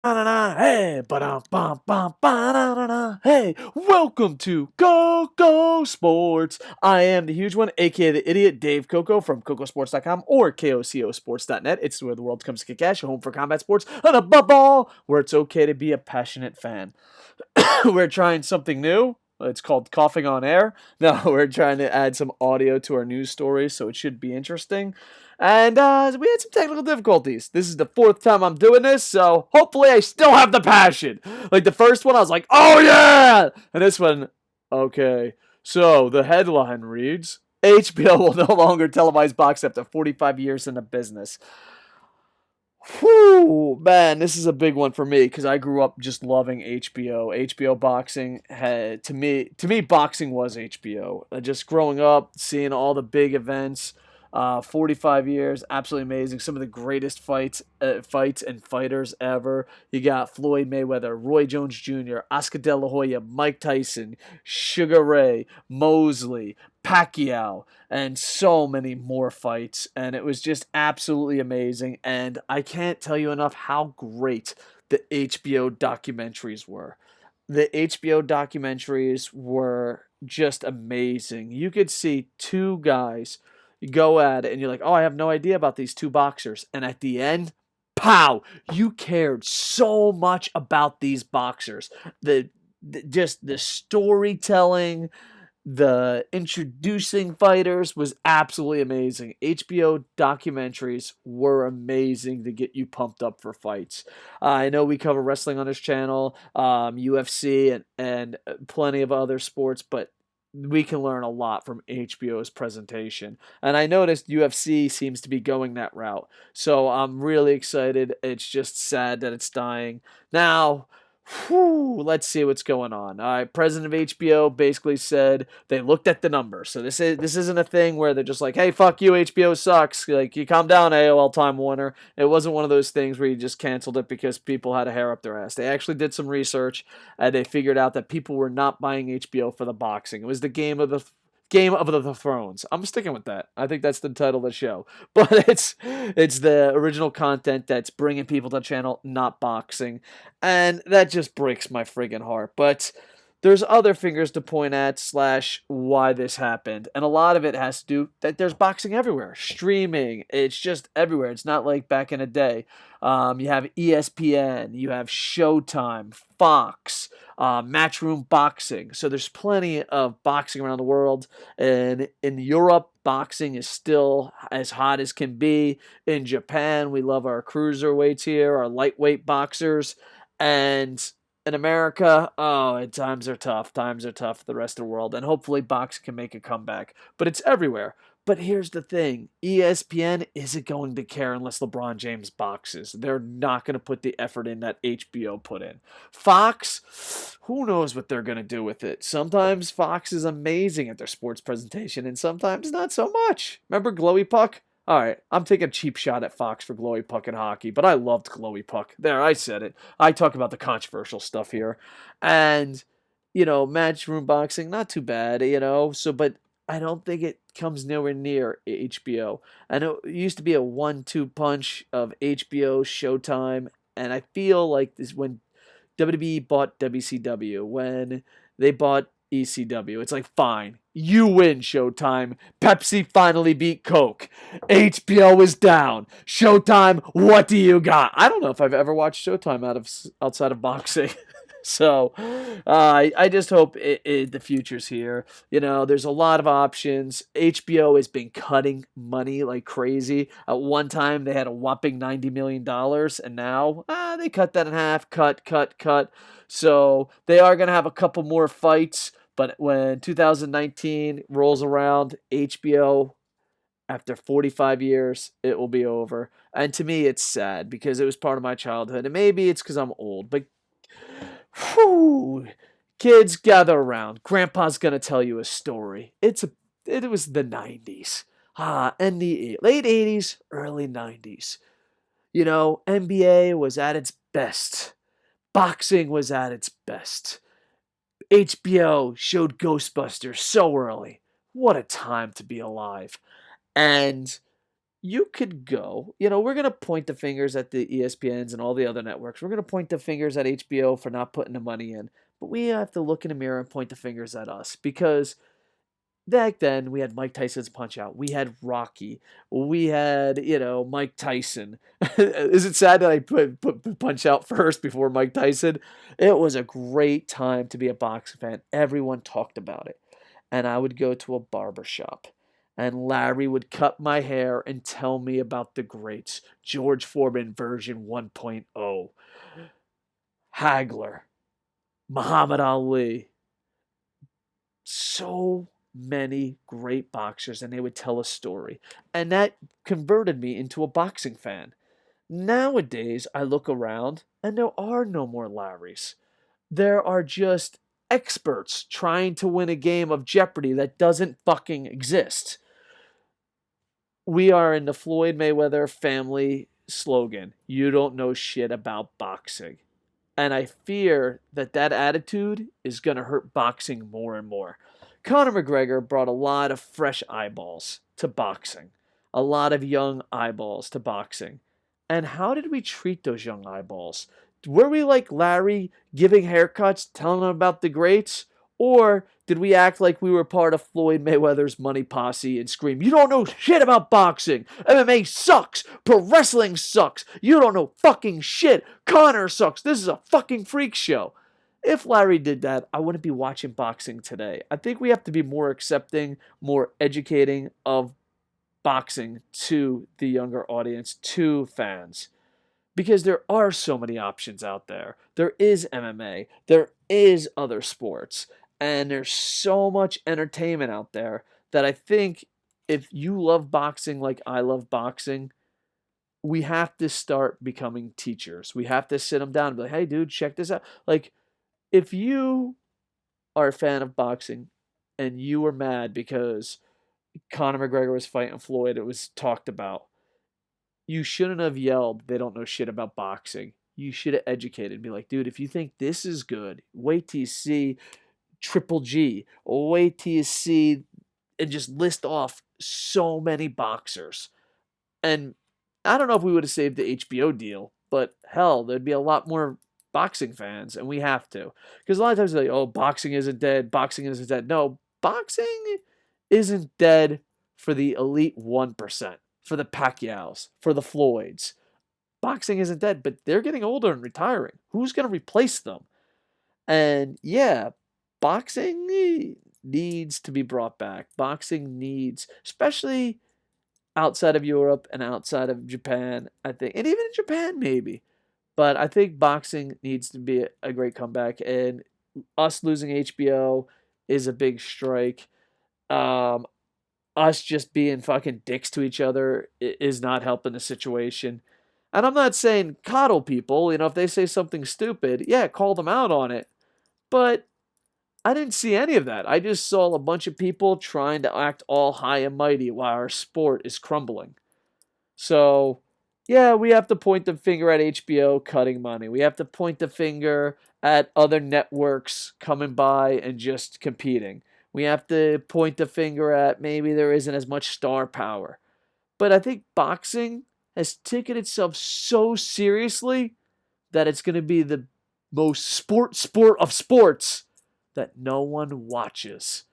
Hey, hey, welcome to KocoSports. I am the huge one, aka the idiot Dave Coco from KocoSports.com or KocoSports.net. It's where the world comes to kick ass, your home for combat sports, and above all, where it's okay to be a passionate fan. We're trying something new. It's called coughing on air. No, we're trying to add some audio to our news stories, so it should be interesting. And we had some technical difficulties. This is the fourth time I'm doing this, so hopefully I still have the passion. Like the first one, I was like, oh yeah! And this one, okay. So the headline reads HBO will no longer televise boxing after 45 years in the business. Whew, man, this is a big one for me because I grew up just loving HBO. HBO boxing had to me boxing was HBO. Just growing up, seeing all the big events, 45 years, absolutely amazing. Some of the greatest fights and fighters ever. You got Floyd Mayweather, Roy Jones Jr., Oscar De La Hoya, Mike Tyson, Sugar Ray, Mosley, Pacquiao, and so many more fights. And it was just absolutely amazing. And I can't tell you enough how great the HBO documentaries were. The HBO documentaries were just amazing. You could see two guys go at it, and you're like, oh, I have no idea about these two boxers. And at the end, pow, you cared so much about these boxers. Just the storytelling, the introducing fighters was absolutely amazing. HBO documentaries were amazing to get you pumped up for fights. I know we cover wrestling on this channel, UFC, and plenty of other sports, but we can learn a lot from HBO's presentation. And I noticed UFC seems to be going that route. So I'm really excited. It's just sad that it's dying. Now, whew, let's see what's going on. All right, president of HBO basically said they looked at the numbers. So this isn't a thing where they're just like, "Hey, fuck you, HBO sucks." Like, you calm down, AOL Time Warner. It wasn't one of those things where you just canceled it because people had a hair up their ass. They actually did some research and they figured out that people were not buying HBO for the boxing. It was the Game of the Thrones. I'm sticking with that. I think that's the title of the show. But it's the original content that's bringing people to the channel, not boxing. And that just breaks my friggin' heart. But there's other fingers to point at slash why this happened. And a lot of it has to do that there's boxing everywhere. Streaming, it's just everywhere. It's not like back in the day. You have ESPN, you have Showtime, Fox, Matchroom Boxing. So there's plenty of boxing around the world. And in Europe, boxing is still as hot as can be. In Japan, we love our cruiserweights here, our lightweight boxers. And in America, oh, times are tough. Times are tough for the rest of the world. And hopefully boxing can make a comeback. But it's everywhere. But here's the thing. ESPN isn't going to care unless LeBron James boxes. They're not going to put the effort in that HBO put in. Fox, who knows what they're going to do with it. Sometimes Fox is amazing at their sports presentation, and sometimes not so much. Remember Glowy Puck? All right, I'm taking a cheap shot at Fox for Glowy Puck and hockey, but I loved Glowy Puck. There, I said it. I talk about the controversial stuff here. And, matchroom boxing, not too bad, but I don't think it comes nowhere near HBO. I know it used to be a 1-2 punch of HBO, Showtime, and I feel like this when WWE bought WCW, when they bought ECW. It's like, fine, you win, Showtime. Pepsi finally beat Coke. HBO is down. Showtime, what do you got? I don't know if I've ever watched Showtime outside of boxing. So I just hope the future's here. There's a lot of options. HBO has been cutting money like crazy. At one time, they had a whopping $90 million, and now they cut that in half. Cut, cut, cut. So they are going to have a couple more fights, but when 2019 rolls around, HBO, after 45 years, it will be over. And to me, it's sad because it was part of my childhood. And maybe it's because I'm old, but whew, kids, gather around. Grandpa's gonna tell you a story. It was the 90s. And the late 80s, early 90s. NBA was at its best. Boxing was at its best. HBO showed Ghostbusters so early. What a time to be alive. And you could go, we're going to point the fingers at the ESPNs and all the other networks. We're going to point the fingers at HBO for not putting the money in. But we have to look in the mirror and point the fingers at us because back then we had Mike Tyson's Punch Out. We had Rocky. We had, Mike Tyson. Is it sad that I put Punch Out first before Mike Tyson? It was a great time to be a boxing fan. Everyone talked about it. And I would go to a barber shop. And Larry would cut my hair and tell me about the greats. George Foreman version 1.0. Hagler. Muhammad Ali. So many great boxers, and they would tell a story. And that converted me into a boxing fan. Nowadays, I look around and there are no more Larrys. There are just experts trying to win a game of Jeopardy that doesn't fucking exist. We are in the Floyd Mayweather family slogan. You don't know shit about boxing. And I fear that that attitude is going to hurt boxing more and more. Conor McGregor brought a lot of fresh eyeballs to boxing, a lot of young eyeballs to boxing. And how did we treat those young eyeballs? Were we like Larry, giving haircuts, telling them about the greats? Or did we act like we were part of Floyd Mayweather's money posse and scream, you don't know shit about boxing. MMA sucks. Pro wrestling sucks. You don't know fucking shit. Conor sucks. This is a fucking freak show. If Larry did that, I wouldn't be watching boxing today. I think we have to be more accepting, more educating of boxing to the younger audience, to fans. Because there are so many options out there. There is MMA. There is other sports. And there's so much entertainment out there that I think if you love boxing like I love boxing, we have to start becoming teachers. We have to sit them down and be like, hey, dude, check this out. Like, if you are a fan of boxing and you were mad because Conor McGregor was fighting Floyd, it was talked about, you shouldn't have yelled, they don't know shit about boxing. You should have educated. Be like, dude, if you think this is good, wait till you see Triple G. Wait till you see and just list off so many boxers. And I don't know if we would have saved the HBO deal, but hell, there'd be a lot more boxing fans, and we have to. Because a lot of times they're like, oh, boxing isn't dead, boxing isn't dead. No, boxing isn't dead for the elite 1%, for the Pacquiaos, for the Floyds. Boxing isn't dead, but they're getting older and retiring. Who's going to replace them? And yeah, boxing needs to be brought back. Boxing needs, especially outside of Europe and outside of Japan, I think, and even in Japan maybe. But I think boxing needs to be a great comeback, and us losing HBO is a big strike. Um, us just being fucking dicks to each other is not helping the situation. And I'm not saying coddle people, if they say something stupid, yeah, call them out on it. But I didn't see any of that. I just saw a bunch of people trying to act all high and mighty while our sport is crumbling. So, yeah, we have to point the finger at HBO cutting money. We have to point the finger at other networks coming by and just competing. We have to point the finger at maybe there isn't as much star power. But I think boxing has taken itself so seriously that it's going to be the most sport of sports that no one watches.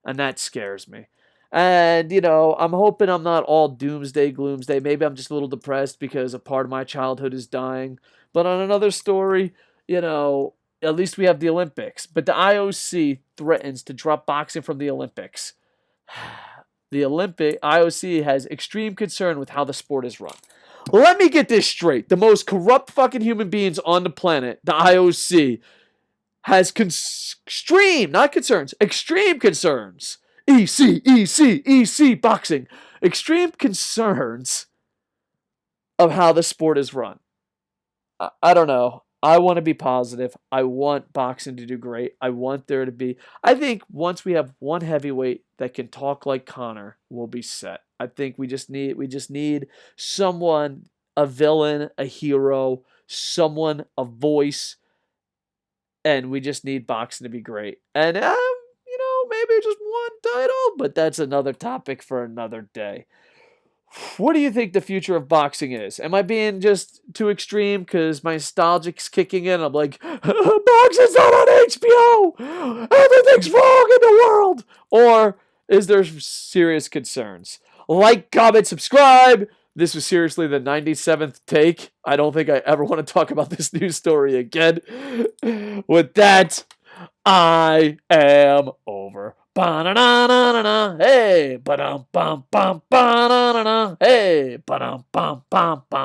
And that scares me. And, I'm hoping I'm not all doomsday, gloomsday. Maybe I'm just a little depressed because a part of my childhood is dying. But on another story, at least we have the Olympics. But the IOC threatens to drop boxing from the Olympics. The IOC has extreme concern with how the sport is run. Let me get this straight. The most corrupt fucking human beings on the planet, the IOC, has extreme, not concerns, extreme concerns. EC, boxing. Extreme concerns of how the sport is run. I don't know. I want to be positive. I want boxing to do great. I want there to be. I think once we have one heavyweight that can talk like Conor, we'll be set. I think we just need someone, a villain, a hero, someone, a voice, and we just need boxing to be great. And maybe just one title, but that's another topic for another day. What do you think the future of boxing is? Am I being just too extreme because my nostalgic's kicking in? I'm like, boxing's not on HBO! Everything's wrong in the world! Or is there serious concerns? Like, comment, subscribe! This was seriously the 97th take. I don't think I ever want to talk about this news story again. With that, I am over. Ba-na-na-na-na-na. Hey, ba-dum bum bum ba-na-na-na. Hey, ba-dum bum bum bum.